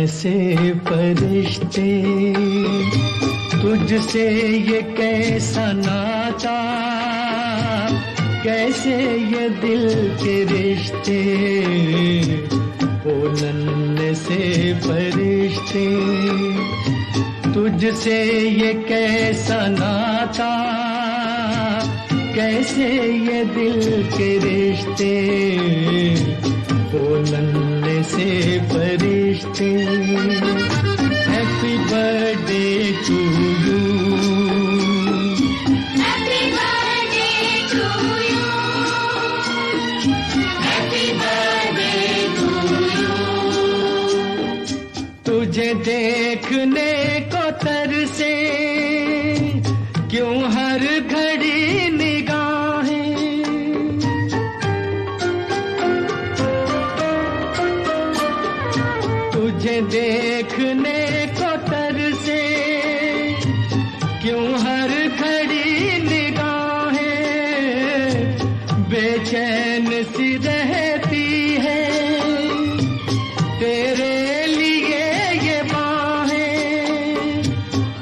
से फरिश्ते तुझसे ये कैसा नाता, कैसे ये दिल के रिश्ते, ओ नन्हे से फरिश्ते तुझसे ये कैसा नाता, कैसे ये दिल के रिश्ते, ओ नन्हे से फरिश्ते। Happy birthday to you, happy birthday to you, happy birthday to you. तुझे देखने को तरसे क्यों हर घड़ी निगाहें, तुझे देखने को तरसे क्यों हर घड़ी निगाहें, बेचैन सी रहती है तेरे लिए ये बाहें,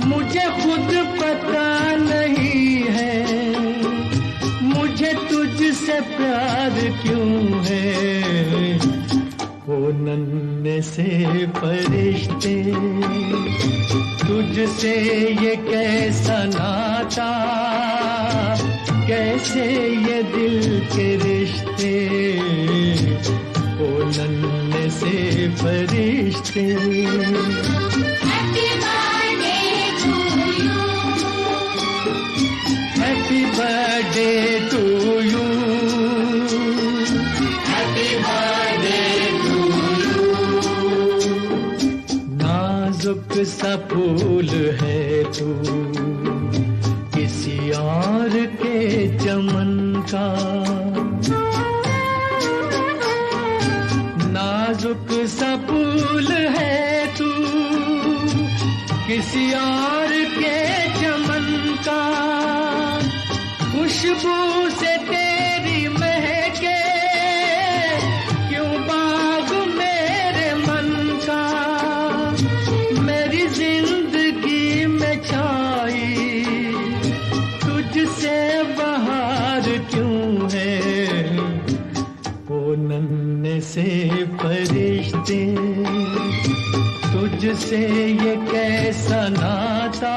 मुझे खुद पता नहीं है मुझे तुझसे प्यार क्यों है, ओ नन्हे से फरिश्ते तुझसे ये कैसा नाता, कैसे ये दिल के रिश्ते, ओ नन्हे से फरिश्ते। Happy birthday to you, happy birthday to you, happy birthday to नाजुक सा फूल है तू किसी और के चमन का, नाजुक सा फूल है तू किसी और के चमन का, खुशबू से तेरी महके क्यों बाग मेरे मन का, मेरी जिंदगी में छाई तुझसे बहार क्यों है, ओ नन्हे से फरिश्ते तुझसे ये कैसा नाता,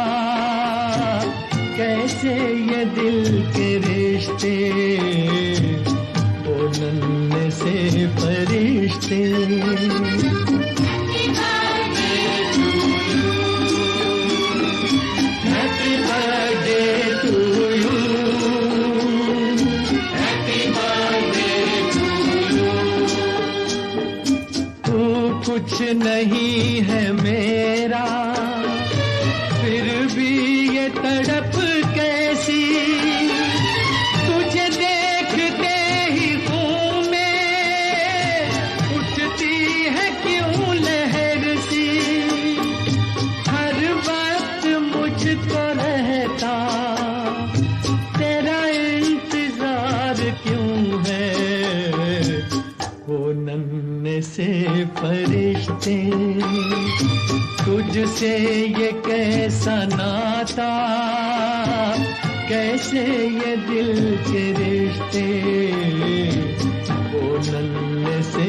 कैसे ये दिल के रिश्ते, ओ नन्हे से फरिश्ते। Happy birthday to you, happy birthday to you. तू कुछ नहीं है मेरा फिर भी ये तड़प कैसी, तुझे देखते ही खून में उठती है क्यों लहर सी, हर वक्त मुझको रहता तेरा इंतजार क्यों है, ओ नन्हे से फरिश्ते तुझसे ये कैसा नाता, कैसे ये दिल के रिश्ते, ओ नन्हे से